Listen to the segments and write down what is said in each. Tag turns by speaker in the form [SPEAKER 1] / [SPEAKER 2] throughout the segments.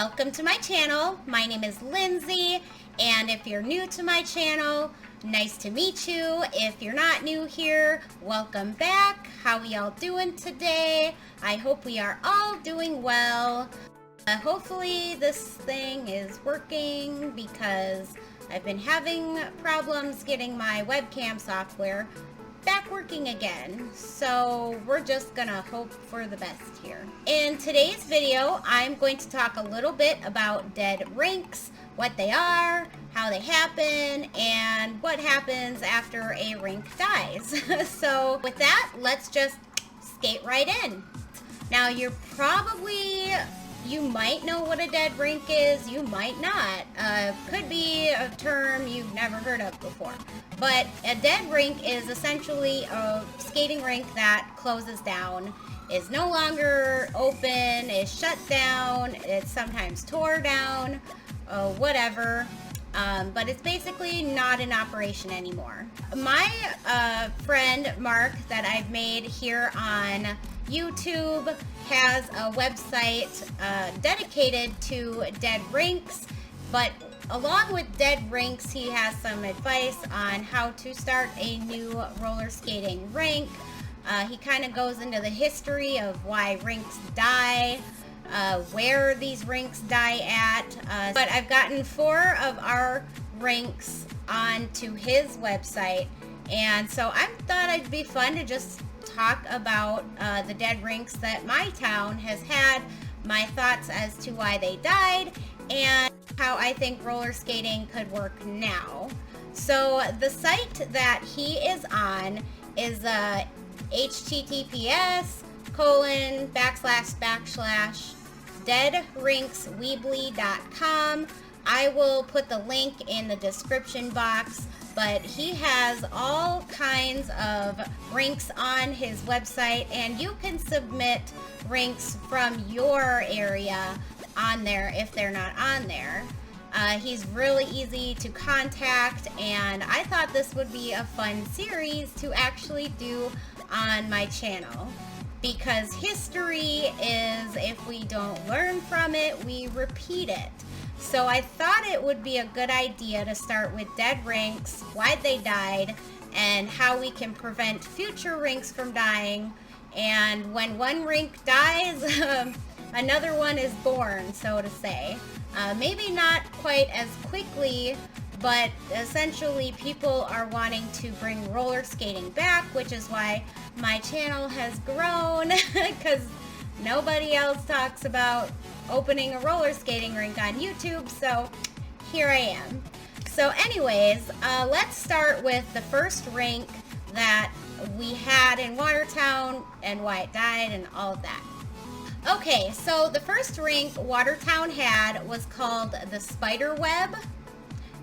[SPEAKER 1] Welcome to my channel. My name is Lindsay, and if you're new to my channel, nice to meet you. If you're not new here, welcome back. How we all doing today? I hope we are all doing well. Hopefully this thing is working because I've been having problems getting my webcam software back working again, so we're just gonna hope for the best here. In today's video, I'm going to talk a little bit about dead rinks, what they are, how they happen, and what happens after a rink dies. So with that, let's just skate right in. Now you might know what a dead rink is, you might not. Could be a term you've never heard of before. But a dead rink is essentially a skating rink that closes down, is no longer open, is shut down, it's sometimes tore down, whatever. But it's basically not in operation anymore. My friend Mark that I've made here on YouTube has a website dedicated to dead rinks, but along with dead rinks, he has some advice on how to start a new roller skating rink. He kind of goes into the history of why rinks die, where these rinks die at, but I've gotten 4 of our rinks onto his website, and so I thought it'd be fun to just talk about the dead rinks that my town has had, my thoughts as to why they died, and how I think roller skating could work now. So the site that he is on is https://deadrinksweebly.com. I will put the link in the description box, but he has all kinds of rinks on his website, and you can submit rinks from your area on there if they're not on there. He's really easy to contact, and I thought this would be a fun series to actually do on my channel, because history is, if we don't learn from it, we repeat it. So I thought it would be a good idea to start with dead rinks, why they died, and how we can prevent future rinks from dying. And when one rink dies, another one is born, so to say. Maybe not quite as quickly, but essentially people are wanting to bring roller skating back, which is why my channel has grown, because nobody else talks about opening a roller skating rink on YouTube, so here I am. So anyways, let's start with the first rink that we had in Watertown and why it died and all of that. Okay, so the first rink Watertown had was called the Spiderweb,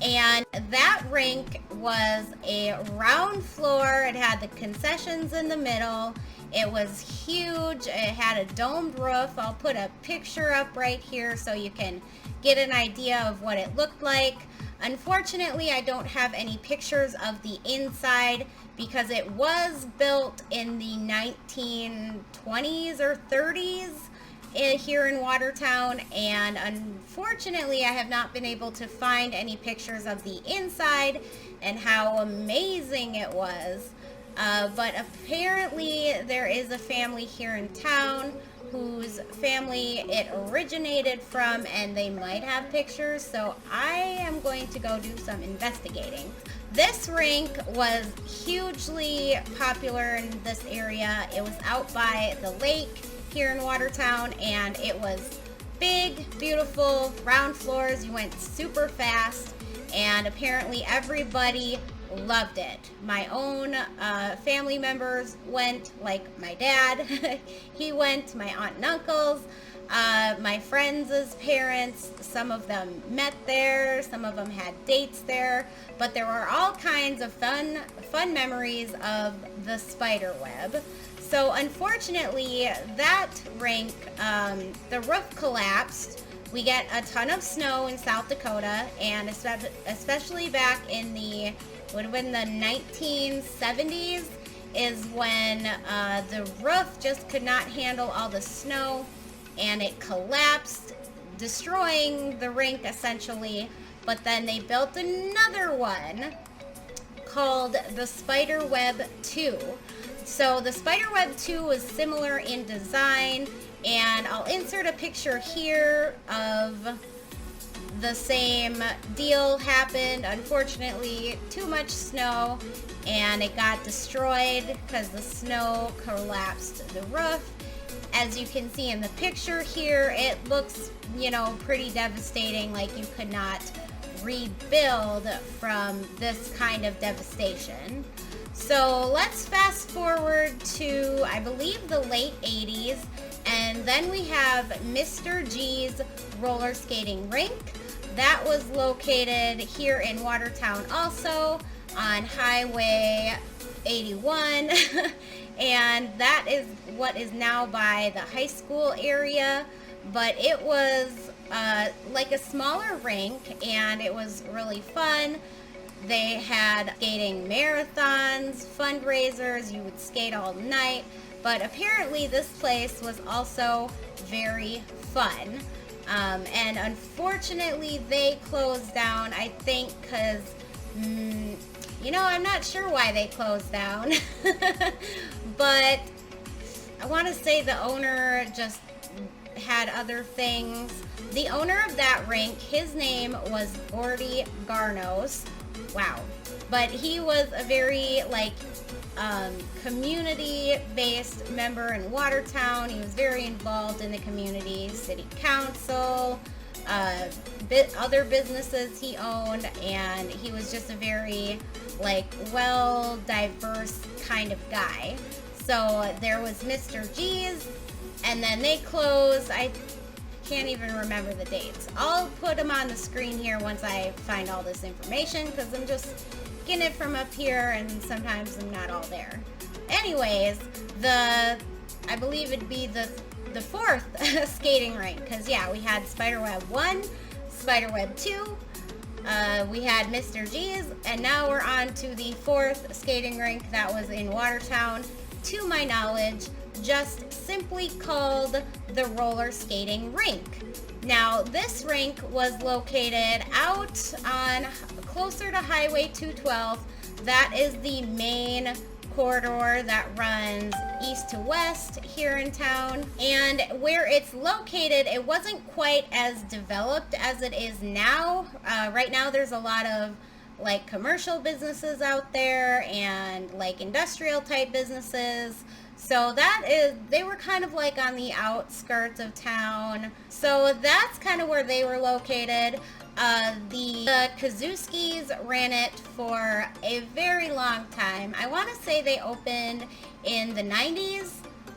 [SPEAKER 1] and that rink was a round floor. It had the concessions in the middle. It was huge. It had a domed roof. I'll put a picture up right here so you can get an idea of what it looked like. Unfortunately, I don't have any pictures of the inside because it was built in the 1920s or 30s here in Watertown, and unfortunately I have not been able to find any pictures of the inside and how amazing it was. But apparently there is a family here in town whose family it originated from, and they might have pictures, so I am going to go do some investigating. This rink was hugely popular in this area. It was out by the lake here in Watertown, and it was big, beautiful, round floors. You went super fast, and apparently everybody loved it. My own family members went, like my dad. He went, my aunt and uncles, my friends' parents. Some of them met there, some of them had dates there, but there were all kinds of fun memories of the Spiderweb. So unfortunately, that rink, the roof collapsed. We get a ton of snow in South Dakota, and especially back in the would have been the 1970s is when the roof just could not handle all the snow, and it collapsed destroying the rink essentially. But then they built another one called the Spiderweb 2. So the Spiderweb 2 was similar in design, and I'll insert a picture here of the same deal happened. Unfortunately, too much snow, and it got destroyed because the snow collapsed the roof. As you can see in the picture here, it looks, you know, pretty devastating, like you could not rebuild from this kind of devastation. So let's fast forward to, I believe, the late 80s, and then we have Mr. G's roller skating rink. That was located here in Watertown also on Highway 81 and that is what is now by the high school area, but it was like a smaller rink and it was really fun. They had skating marathons, fundraisers, you would skate all night, but apparently this place was also very fun. And unfortunately they closed down, I think because, you know, I'm not sure why they closed down, but I want to say the owner just had other things. The owner of that rink, his name was Gordy Garnos. Wow. But he was a very, like, community-based member in Watertown. He was very involved in the community, city council, other businesses he owned, and he was just a very, like, well, diverse kind of guy. So there was Mr. G's, and then they closed. I can't even remember the dates. I'll put them on the screen here once I find all this information, because I'm just getting it from up here and sometimes I'm not all there. Anyways, I believe it'd be the fourth skating rink, because yeah, we had Spiderweb 1, Spiderweb 2, we had Mr. G's, and now we're on to the fourth skating rink that was in Watertown, to my knowledge, just simply called the roller skating rink. Now, this rink was located out on closer to Highway 212. That is the main corridor that runs east to west here in town. And where it's located, it wasn't quite as developed as it is now. Right now, there's a lot of like commercial businesses out there and like industrial type businesses. So they were kind of like on the outskirts of town. So that's kind of where they were located. The Kazooskis ran it for a very long time. I want to say they opened in the 90s,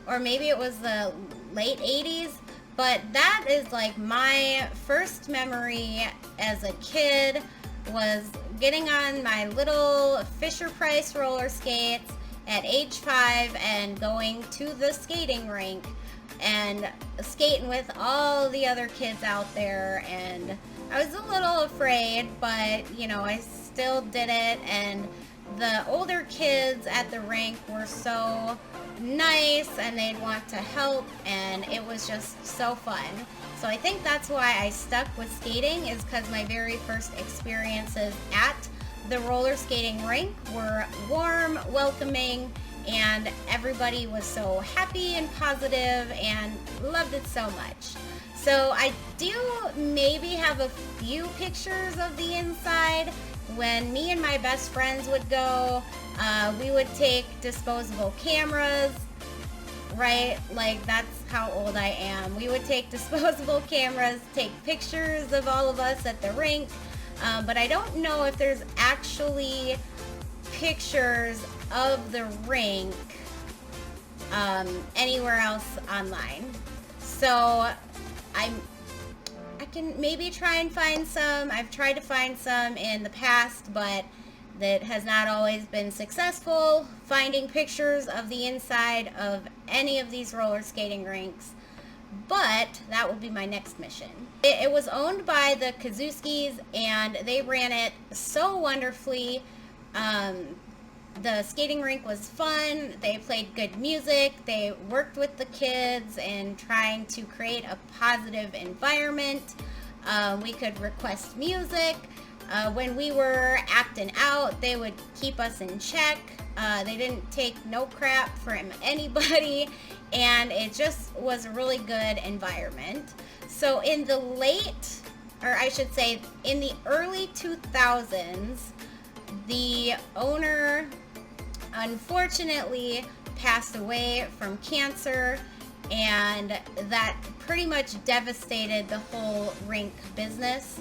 [SPEAKER 1] or maybe it was the late 80s. But that is like my first memory as a kid, was getting on my little Fisher-Price roller skates at age 5 and going to the skating rink and skating with all the other kids out there. And I was a little afraid, but you know, I still did it. And the older kids at the rink were so nice and they'd want to help, and it was just so fun. So I think that's why I stuck with skating, is because my very first experiences at the roller skating rink were warm, welcoming, and everybody was so happy and positive and loved it so much. So I do maybe have a few pictures of the inside. When me and my best friends would go, we would take disposable cameras, right? Like, that's how old I am. We would take disposable cameras, take pictures of all of us at the rink, but I don't know if there's actually pictures of the rink anywhere else online. So I can maybe try and find some. I've tried to find some in the past, but that has not always been successful finding pictures of the inside of any of these roller skating rinks. But that will be my next mission. It was owned by the Kazooskis, and they ran it so wonderfully. the skating rink was fun. They played good music. They worked with the kids in trying to create a positive environment. We could request music. When we were acting out, they would keep us in check. They didn't take no crap from anybody, and it just was a really good environment. So in the late, or I should say in the early 2000s, the owner unfortunately passed away from cancer, and that pretty much devastated the whole rink business.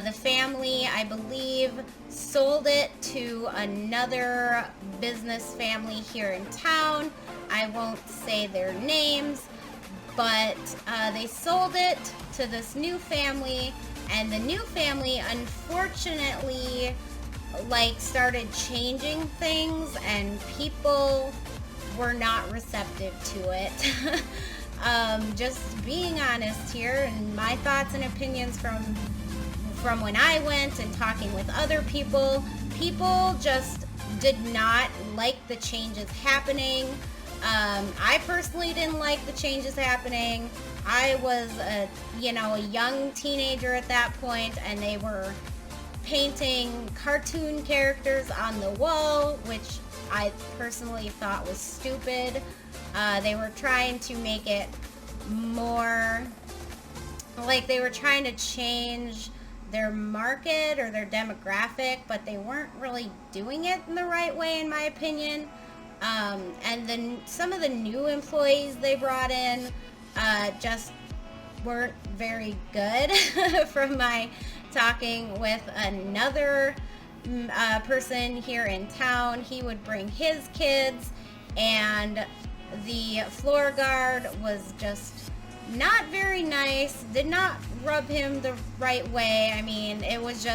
[SPEAKER 1] The family, I believe, sold it to another business family here in town. I won't say their names, but they sold it to this new family, and the new family unfortunately started changing things, and people were not receptive to it. Just being honest here, and my thoughts and opinions from when I went and talking with other people just did not like the changes happening. I personally didn't like the changes happening. I was a young teenager at that point, and they were painting cartoon characters on the wall, which I personally thought was stupid. They were trying to make it more like they were trying to change their market or their demographic, but they weren't really doing it in the right way, in my opinion. And then some of the new employees they brought in just weren't very good. From my talking with another person here in town, he would bring his kids, and the floor guard was just not very nice, did not rub him the right way. I mean, it was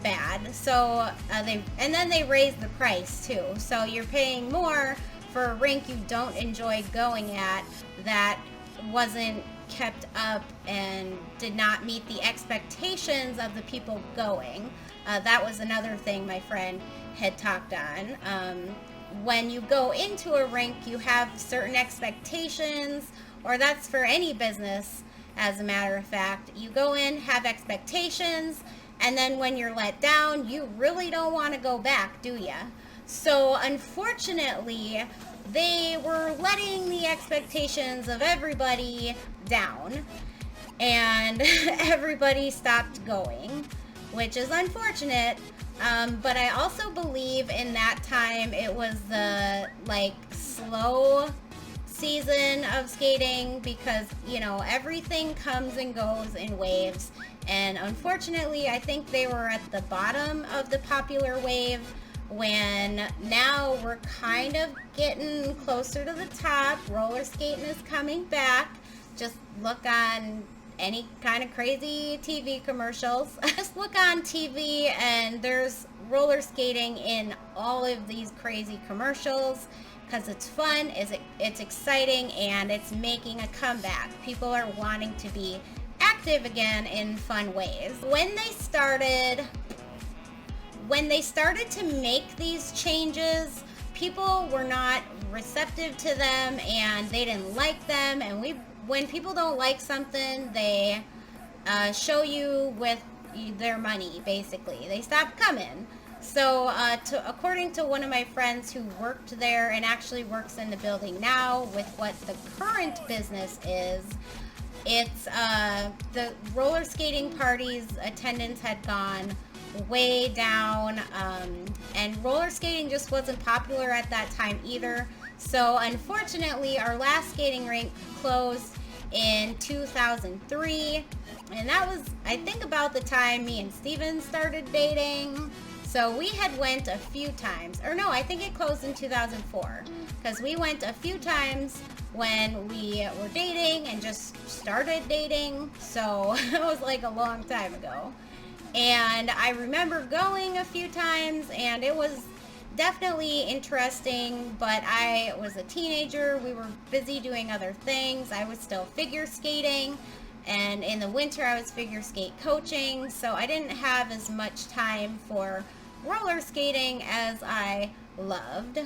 [SPEAKER 1] bad. So then they raised the price too. So you're paying more for a rink you don't enjoy going at, that wasn't kept up and did not meet the expectations of the people going. That was another thing my friend had talked on. When you go into a rink, you have certain expectations, or that's for any business, as a matter of fact. You go in, have expectations, and then when you're let down, you really don't want to go back, do ya? So unfortunately, they were letting the expectations of everybody down, and everybody stopped going, which is unfortunate. But I also believe in that time it was the slow season of skating, because everything comes and goes in waves, and unfortunately I think they were at the bottom of the popular wave, when now we're kind of getting closer to the top. Roller skating is coming back. Just look on any kind of crazy TV commercials. Just look on TV and there's roller skating in all of these crazy commercials, because it's fun, it's exciting, and it's making a comeback. People are wanting to be active again in fun ways. When they started to make these changes, people were not receptive to them, and they didn't like them. And when people don't like something, they show you with their money, basically. They stop coming. So according to one of my friends who worked there and actually works in the building now with what the current business is, it's the roller skating parties attendance had gone way down, and roller skating just wasn't popular at that time either. So unfortunately, our last skating rink closed in 2003, and that was, I think, about the time me and Steven started dating. So we had went a few times, or no, I think it closed in 2004, because we went a few times when we were dating and just started dating. So it was like a long time ago. And I remember going a few times, and it was definitely interesting, but I was a teenager. We were busy doing other things. I was still figure skating, and in the winter I was figure skate coaching, so I didn't have as much time for roller skating as I loved.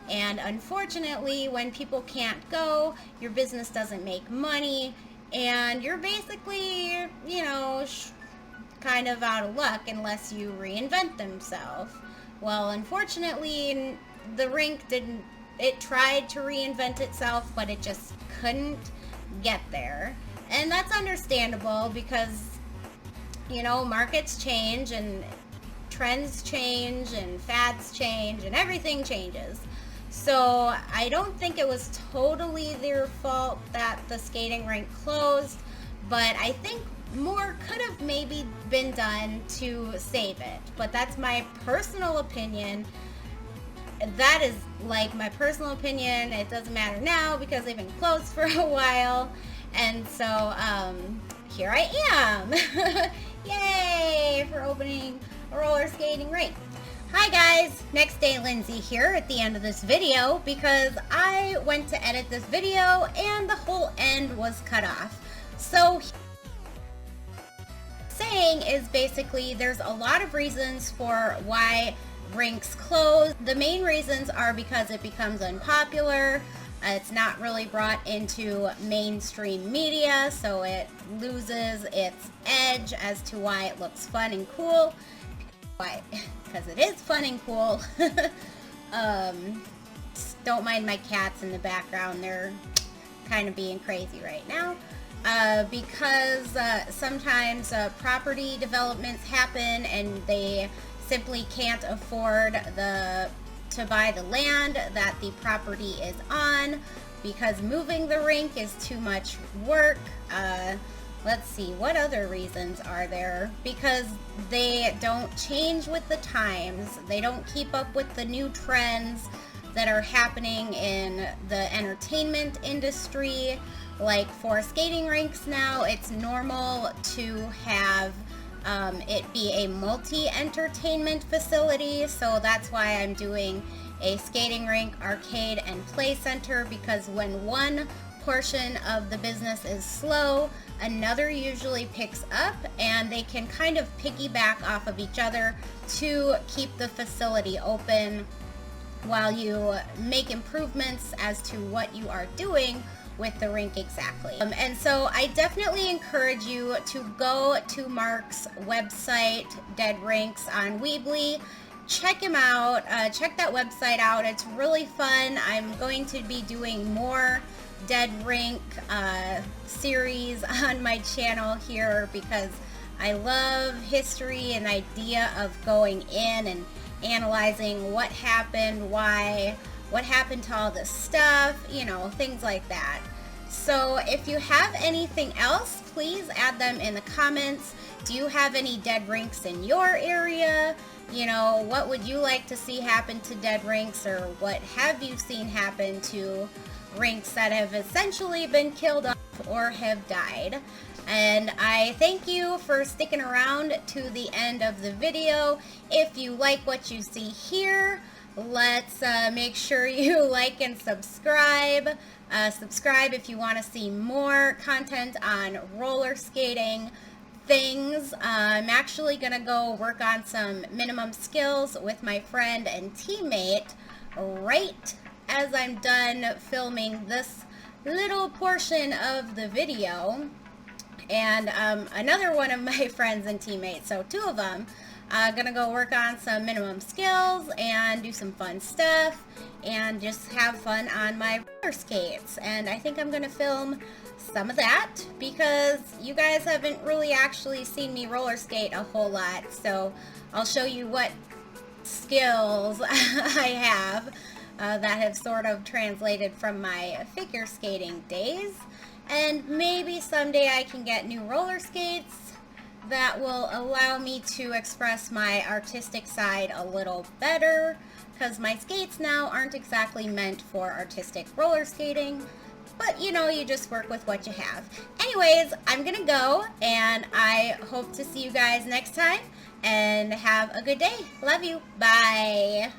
[SPEAKER 1] And unfortunately, when people can't go, your business doesn't make money, and you're basically, you know, kind of out of luck unless you reinvent themselves. Well, unfortunately, the rink didn't. It tried to reinvent itself, but it just couldn't get there. And that's understandable because, you know, markets change and trends change and fads change and everything changes. So I don't think it was totally their fault that the skating rink closed, but I think more could have maybe been done to save it. But that's my personal opinion. That is like my personal opinion. It doesn't matter now because they've been closed for a while. And so here I am. Yay for opening a roller skating rink. Hi guys, Next Day Lindsay here at the end of this video because I went to edit this video and the whole end was cut off. So saying is basically there's a lot of reasons for why rinks close. The main reasons are because it becomes unpopular. It's not really brought into mainstream media, so it loses its edge as to why it looks fun and cool. Why? Because it is fun and cool. Don't mind my cats in the background. They're kind of being crazy right now. Because sometimes property developments happen and they simply can't afford to buy the land that the property is on because moving the rink is too much work. Let's see, what other reasons are there? Because they don't change with the times. They don't keep up with the new trends that are happening in the entertainment industry. Like for skating rinks now, it's normal to have it be a multi-entertainment facility. So that's why I'm doing a skating rink, arcade, and play center, because when one portion of the business is slow, another usually picks up, and they can kind of piggyback off of each other to keep the facility open while you make improvements as to what you are doing with the rink exactly. And so I definitely encourage you to go to Mark's website, Dead Rinks on Weebly. Check him out. Check that website out. It's really fun. I'm going to be doing more Dead Rink series on my channel here because I love history and the idea of going in and analyzing what happened, why, what happened to all this stuff, you know, things like that. So if you have anything else, please add them in the comments. Do you have any dead rinks in your area? You know, what would you like to see happen to dead rinks, or what have you seen happen to rinks that have essentially been killed off or have died? And I thank you for sticking around to the end of the video. If you like what you see here, let's make sure you like and subscribe. Subscribe if you want to see more content on roller skating things. I'm actually going to go work on some minimum skills with my friend and teammate right as I'm done filming this little portion of the video. And another one of my friends and teammates, so two of them, gonna go work on some minimum skills and do some fun stuff and just have fun on my roller skates. And I think I'm gonna film some of that because you guys haven't really actually seen me roller skate a whole lot, so I'll show you what skills I have that have sort of translated from my figure skating days. And maybe someday I can get new roller skates that will allow me to express my artistic side a little better, because my skates now aren't exactly meant for artistic roller skating, but you know, you just work with what you have. Anyways, I'm gonna go, and I hope to see you guys next time, and have a good day. Love you. Bye.